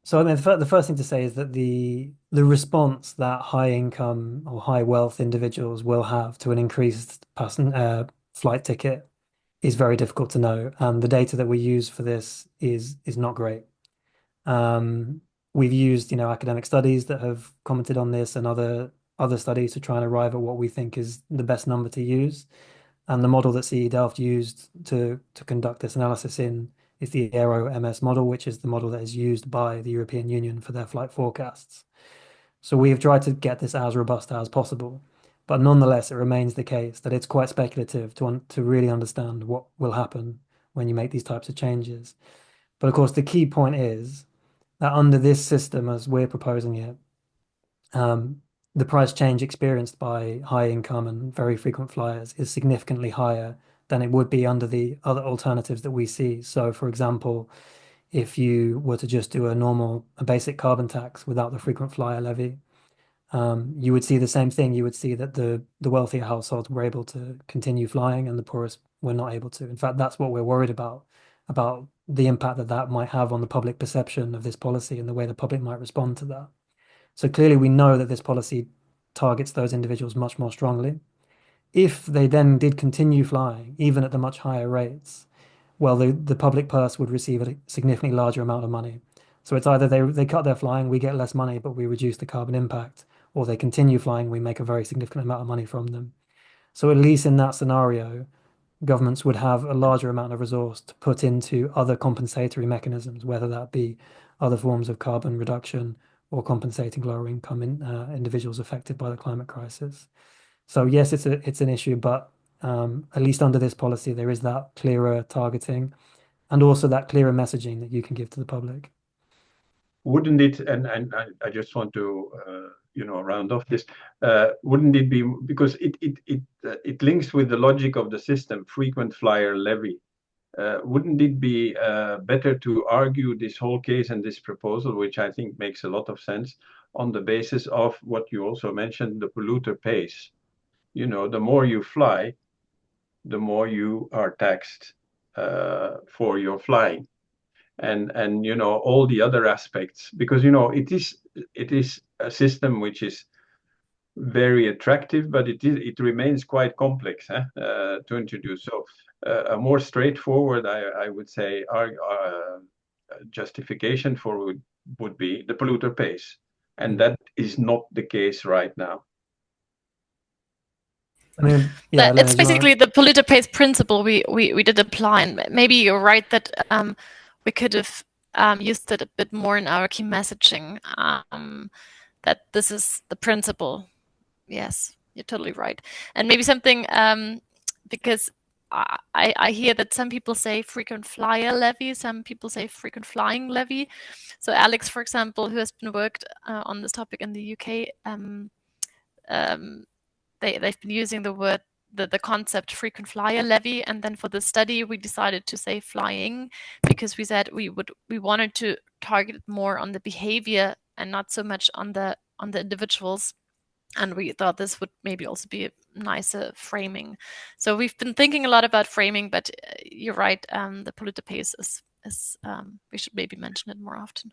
So I mean, the first thing to say is that the response that high income or high wealth individuals will have to an increased flight ticket is very difficult to know, and the data that we use for this is not great. We've used, academic studies that have commented on this and other studies to try and arrive at what we think is the best number to use. And the model that CE Delft used to conduct this analysis in is the Aero-MS model, which is the model that is used by the European Union for their flight forecasts. So we have tried to get this as robust as possible, but nonetheless, it remains the case that it's quite speculative to really understand what will happen when you make these types of changes. But of course, the key point is that under this system, as we're proposing it, the price change experienced by high income and very frequent flyers is significantly higher than it would be under the other alternatives that we see. So, for example, if you were to just do a basic carbon tax without the frequent flyer levy, you would see the same thing. You would see that the wealthier households were able to continue flying and the poorest were not able to. In fact, that's what we're worried about the impact that might have on the public perception of this policy and the way the public might respond to that. So clearly we know that this policy targets those individuals much more strongly. If they then did continue flying, even at the much higher rates, well, the public purse would receive a significantly larger amount of money. So it's either they cut their flying, we get less money, but we reduce the carbon impact, or they continue flying, we make a very significant amount of money from them. So at least in that scenario, governments would have a larger amount of resource to put into other compensatory mechanisms, whether that be other forms of carbon reduction or compensating lower income individuals affected by the climate crisis. So yes, it's an issue, but at least under this policy, there is that clearer targeting and also that clearer messaging that you can give to the public. Wouldn't it, and I just want to round off this, wouldn't it be, because it links with the logic of the system, frequent flyer levy. Wouldn't it be better to argue this whole case and this proposal, which I think makes a lot of sense, on the basis of what you also mentioned, the polluter pays? The more you fly, the more you are taxed for your flying. And all the other aspects, because it is a system which is very attractive, but it remains quite complex to introduce. So a more straightforward, I would say, justification for would be the polluter pays, and that is not the case right now. I mean, yeah, It's basically the polluter pays principle we did apply, and maybe you're right that we could have used it a bit more in our key messaging, that this is the principle. Yes, you're totally right. And maybe something, because I hear that some people say frequent flyer levy, some people say frequent flying levy. So Alex, for example, who has been worked on this topic in the UK, they've been using the word, the concept frequent flyer levy, and then for the study we decided to say flying, because we said we wanted to target more on the behavior and not so much on the individuals, and we thought this would maybe also be a nicer framing. So we've been thinking a lot about framing, but you're right, the polluter pays is we should maybe mention it more often.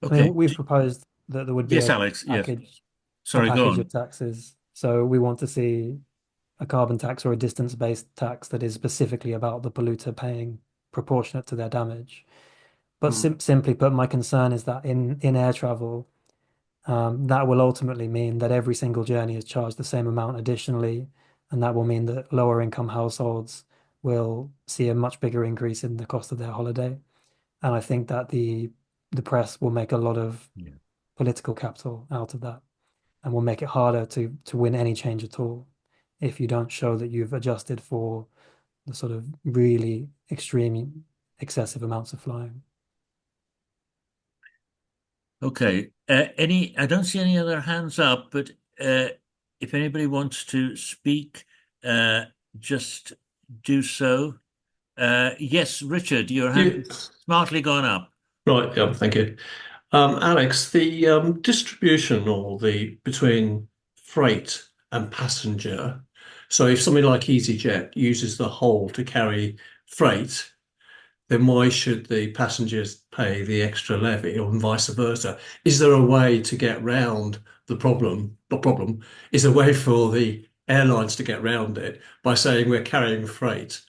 I mean, we've proposed that there would be Yes, a Alex. package, Yes. Sorry, a go package on. of taxes. So we want to see a carbon tax or a distance-based tax that is specifically about the polluter paying proportionate to their damage. But simply put, my concern is that in air travel, that will ultimately mean that every single journey is charged the same amount additionally, and that will mean that lower income households will see a much bigger increase in the cost of their holiday. And I think that the press will make a lot of political capital out of that, and will make it harder to win any change at all if you don't show that you've adjusted for the sort of really extreme excessive amounts of flying. Okay. I don't see any other hands up, but if anybody wants to speak, just do so. Yes, Richard, your hand smartly gone up. Right, yeah, thank you. Alex, the distribution or the between freight and passenger. So if something like EasyJet uses the whole to carry freight, then why should the passengers pay the extra levy or vice versa? Is there a way to get round the problem? The problem is a way for the airlines to get round it by saying we're carrying freight.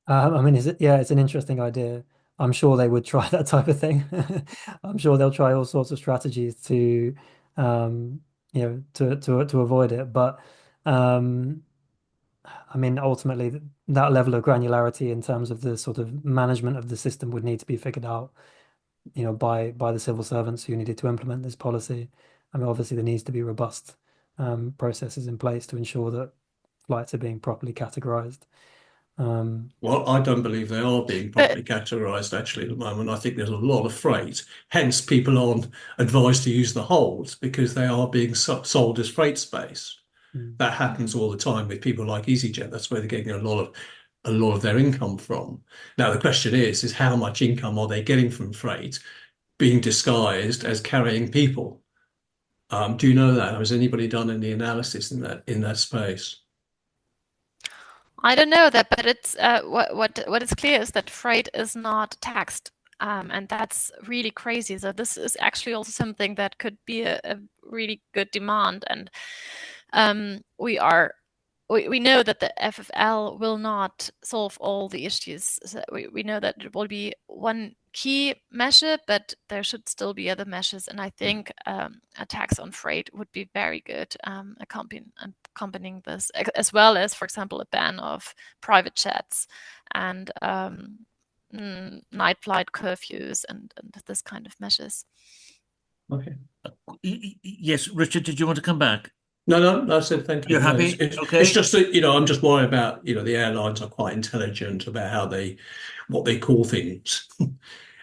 I mean, it's an interesting idea. I'm sure they would try that type of thing. I'm sure they'll try all sorts of strategies to, to avoid it. But I mean, ultimately, that level of granularity in terms of the sort of management of the system would need to be figured out, by the civil servants who needed to implement this policy. I mean, obviously, there needs to be robust processes in place to ensure that flights are being properly categorized. Well, I don't believe they are being properly categorized actually at the moment. I think there's a lot of freight. Hence, people aren't advised to use the holds because they are being sold as freight space. That happens all the time with people like EasyJet. That's where they're getting a lot of their income from. Now, the question is how much income are they getting from freight being disguised as carrying people? Do you know that? Has anybody done any analysis in that space? I don't know that, but it's what is clear is that freight is not taxed, and that's really crazy. So this is actually also something that could be a really good demand, and we know that the FFL will not solve all the issues. So we know that it will be one key measure, but there should still be other measures. And I think a tax on freight would be very good, accompanying this, as well as, for example, a ban of private jets. And night flight curfews and this kind of measures. Okay. Yes, Richard, did you want to come back? No, I said thank you. You're No, happy? Okay. it's just that, I'm just worried about, the airlines are quite intelligent about what they call things.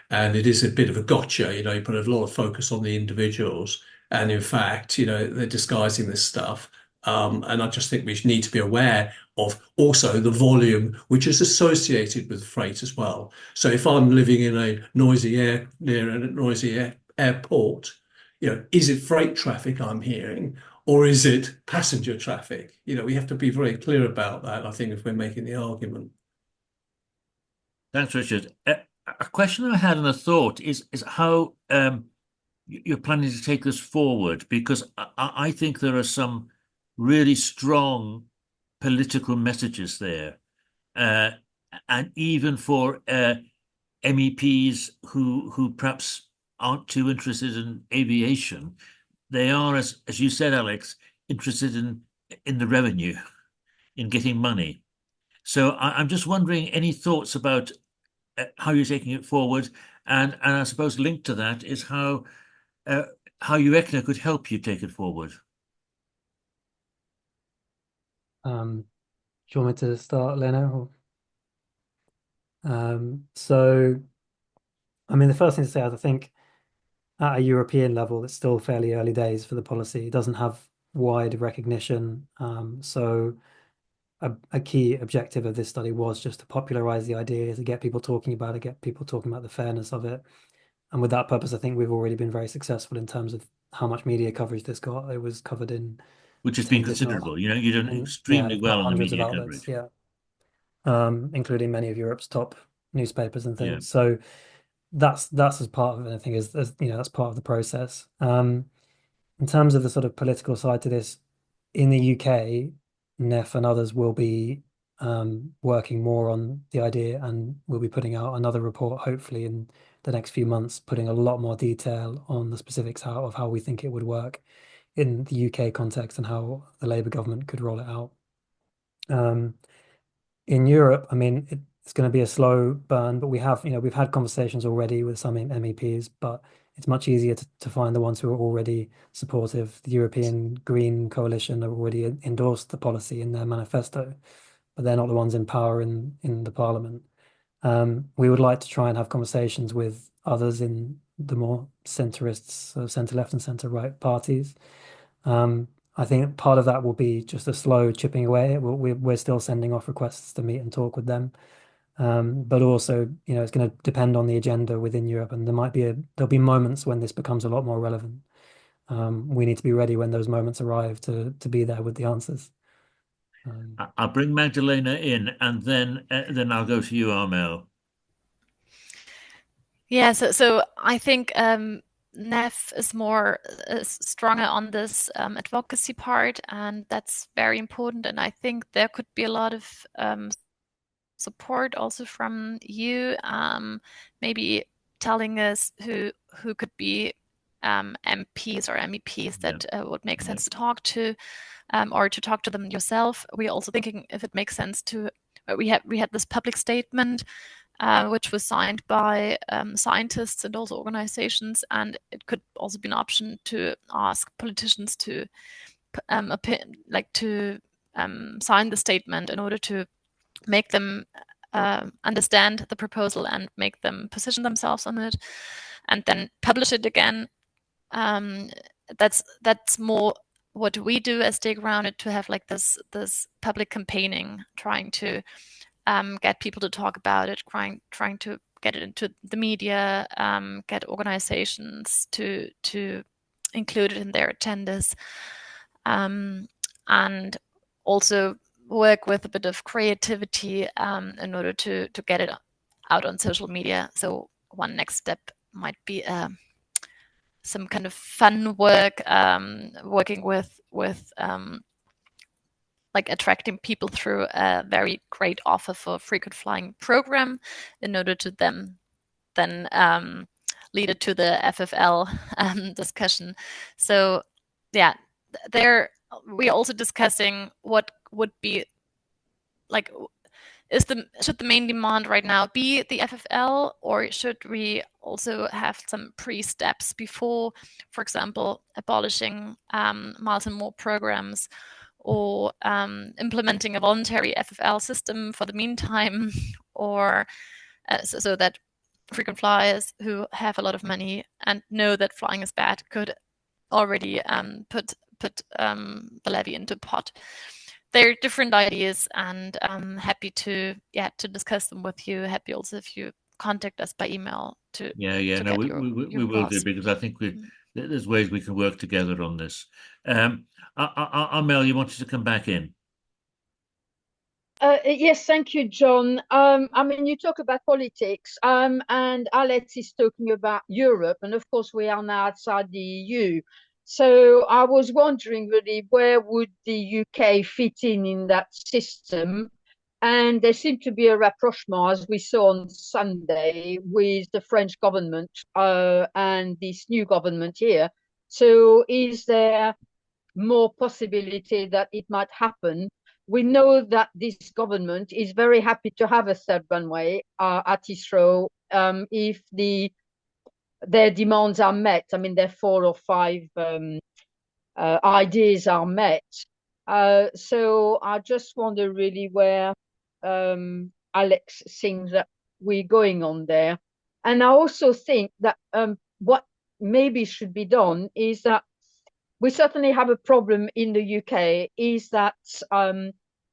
And it is a bit of a gotcha, you put a lot of focus on the individuals. And in fact, they're disguising this stuff. And I just think we need to be aware of also the volume which is associated with freight as well. So if I'm living in a near a noisy airport, is it freight traffic I'm hearing, or is it passenger traffic? We have to be very clear about that, I think, if we're making the argument. Thanks, Richard. A question I had and a thought is how you're planning to take this forward, because I think there are some really strong political messages there, and even for MEPs who perhaps aren't too interested in aviation, they are, as you said, Alex, interested in the revenue, in getting money. So I'm just wondering, any thoughts about how you're taking it forward, and I suppose linked to that is how UECNA could help you take it forward. Do you want me to start, Lena? So, I mean, the first thing to say is I think at a European level, it's still fairly early days for the policy. It doesn't have wide recognition. So a key objective of this study was just to popularize the idea, to get people talking about it, get people talking about the fairness of it. And with that purpose, I think we've already been very successful in terms of how much media coverage this got. It was covered in Which has been tens, if not, considerable. You've done yeah, extremely if well not on the hundreds of media outlets, coverage. yeah, including many of Europe's top newspapers and Yeah. things. So that's as part of it. I think as that's part of the process. In terms of the sort of political side to this, in the UK, NEF and others will be working more on the idea, and we'll be putting out another report, hopefully in the next few months, putting a lot more detail on the specifics of how we think it would work in the UK context and how the Labour government could roll it out. In Europe, I mean, it's going to be a slow burn, but we've had conversations already with some MEPs, but it's much easier to find the ones who are already supportive. The European Green Coalition have already endorsed the policy in their manifesto, but they're not the ones in power in the parliament. We would like to try and have conversations with others in the more centrists, so centre left and centre right parties. I think part of that will be just a slow chipping away. We're still sending off requests to meet and talk with them. But also, it's going to depend on the agenda within Europe, and there'll be moments when this becomes a lot more relevant. We need to be ready when those moments arrive to be there with the answers. I'll bring Magdalena in, and then I'll go to you, Armel. Yeah, so I think NEF is more stronger on this advocacy part, and that's very important. And I think there could be a lot of support also from you, maybe telling us who could be MPs or MEPs that would make sense to talk to, or to talk to them yourself. We're also thinking if it makes sense to. We had this public statement, which was signed by scientists and also organizations, and it could also be an option to ask politicians to sign the statement in order to make them understand the proposal and make them position themselves on it, and then publish it again. That's more what we do as Stay Grounded, to have like this public campaigning, trying to get people to talk about it, trying to get it into the media, get organizations to include it in their agendas, and also work with a bit of creativity in order to get it out on social media. So one next step might be some kind of fun work, working with like attracting people through a very great offer for frequent flying program in order to then lead it to the FFL discussion. So yeah, we're also discussing what would be like should the main demand right now be the FFL, or should we also have some pre-steps before, for example, abolishing miles and more programs, or implementing a voluntary FFL system for the meantime, or so that frequent flyers who have a lot of money and know that flying is bad could already put the levy into pot. They're different ideas, and I'm happy to discuss them with you. Happy also if you contact us by email to no, we will do, because I think there's ways we can work together on this. Mel, you wanted to come back in. Yes, thank you, John. I mean, you talk about politics, and Alex is talking about Europe, and of course we are now outside the EU. So I was wondering really, where would the UK fit in that system? And there seemed to be a rapprochement, as we saw on Sunday, with the French government and this new government here. So is there more possibility that it might happen? We know that this government is very happy to have a third runway at Heathrow if their demands are met. I mean, their 4 or 5 ideas are met. So I just wonder really where Alex thinks that we're going on there. And I also think that what maybe should be done is that we certainly have a problem in the UK, is that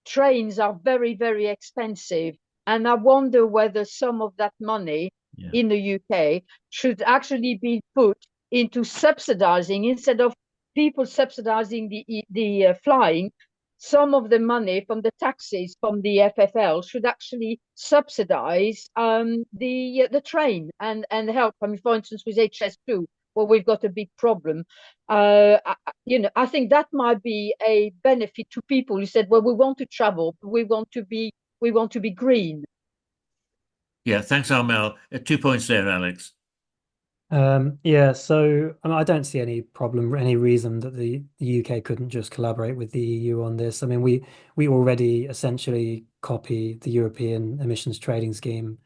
trains are very, very expensive. And I wonder whether some of that money in the UK should actually be put into subsidizing, instead of people subsidizing the flying. Some of the money from the taxes from the FFL should actually subsidize the train and help. I mean, for instance, with HS2, where we've got a big problem. I think that might be a benefit to people who said, well, we want to travel, but we want to be green. Yeah, thanks, Mel. 2 points there, Alex. Yeah, so I mean, I don't see any problem, any reason that the UK couldn't just collaborate with the EU on this. I mean, we already essentially copy the European emissions trading scheme,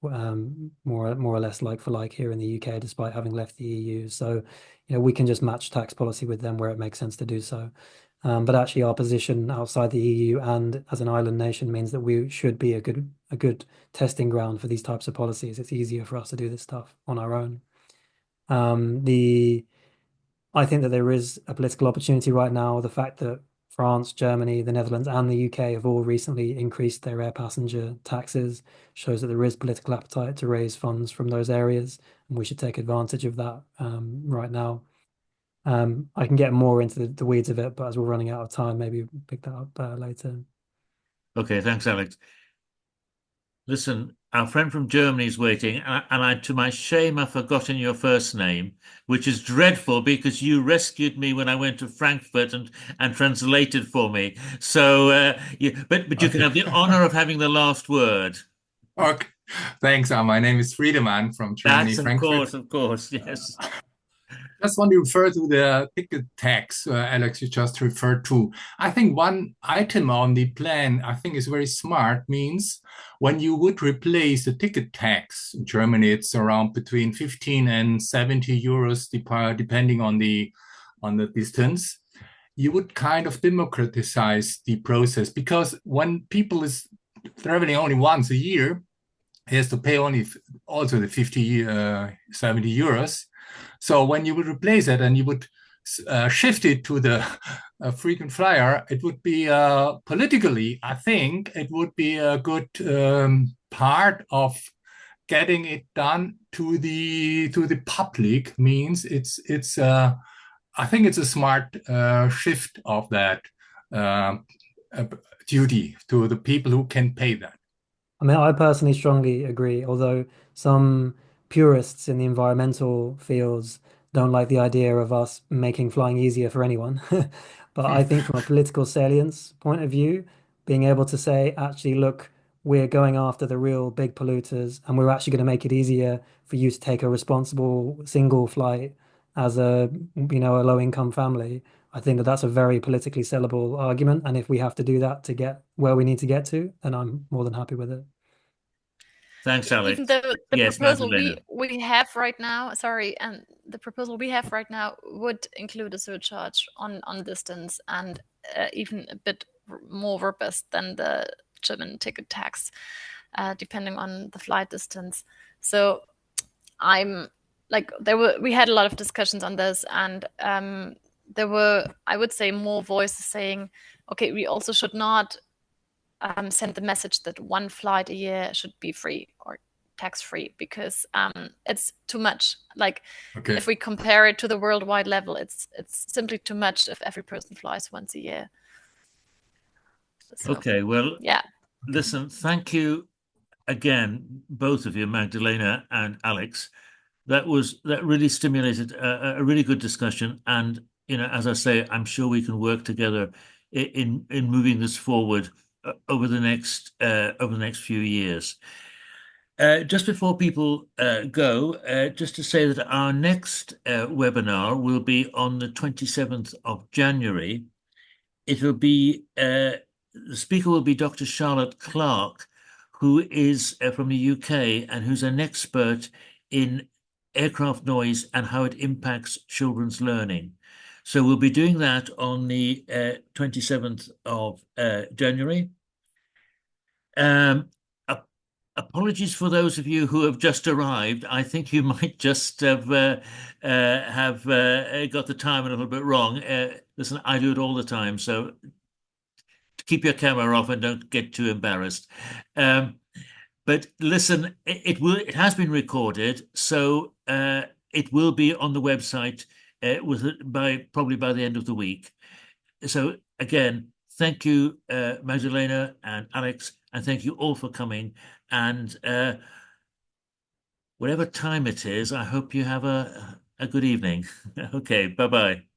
more or less like for like here in the UK, despite having left the EU. So, we can just match tax policy with them where it makes sense to do so. But actually, our position outside the EU and as an island nation means that we should be a good testing ground for these types of policies. It's easier for us to do this stuff on our own. I think that there is a political opportunity right now. The fact that France, Germany, the Netherlands, and the UK have all recently increased their air passenger taxes shows that there is political appetite to raise funds from those areas, and we should take advantage of that right now. I can get more into the weeds of it, but as we're running out of time, maybe we'll pick that up later. Okay, thanks, Alex. Listen, our friend from Germany is waiting, and to my shame, I've forgotten your first name, which is dreadful because you rescued me when I went to Frankfurt and translated for me. So, but you can have the honor of having the last word. Okay, thanks. My name is Friedemann from Germany, Frankfurt. Of course, yes. Just want to refer to the ticket tax, Alex, you just referred to. I think one item on the plan, I think is very smart, means when you would replace the ticket tax in Germany, it's around between 15 and 70 euros, depending on the distance. You would kind of democratize the process, because when people is traveling only once a year, he has to pay only also the 50, 70 euros. So when you would replace it and you would shift it to the frequent flyer, it would be politically, I think, it would be a good part of getting it done to the public. Means it's I think it's a smart shift of that duty to the people who can pay that. I mean, I personally strongly agree, although some purists in the environmental fields don't like the idea of us making flying easier for anyone. But I think from a political salience point of view, being able to say, actually, look, we're going after the real big polluters, and we're actually going to make it easier for you to take a responsible single flight as a low income family. I think that that's a very politically sellable argument. And if we have to do that to get where we need to get to, then I'm more than happy with it. Thanks, Alex. Even though the Yes, proposal Magdalena. we have right now, sorry, and the proposal we have right now would include a surcharge on distance, and even a bit more robust than the German ticket tax, depending on the flight distance. So I'm like, we had a lot of discussions on this, and there were, I would say, more voices saying, okay, we also should not send the message that one flight a year should be free or tax-free, because it's too much. Like, if we compare it to the worldwide level, it's simply too much if every person flies once a year. So, okay, well, yeah. Listen, thank you again, both of you, Magdalena and Alex. That really stimulated a really good discussion, and as I say, I'm sure we can work together in moving this forward over the next few years. Just before people go, just to say that our next webinar will be on the 27th of January. It will be the speaker will be Dr. Charlotte Clark, who is from the UK and who's an expert in aircraft noise and how it impacts children's learning. So we'll be doing that on the 27th of January. Apologies for those of you who have just arrived. I think you might just have got the time a little bit wrong. Listen, I do it all the time, so keep your camera off and don't get too embarrassed. But listen, it has been recorded, so it will be on the website probably by the end of the week. So again, thank you, Magdalena and Alex, and thank you all for coming. And whatever time it is, I hope you have a good evening. Okay, bye-bye.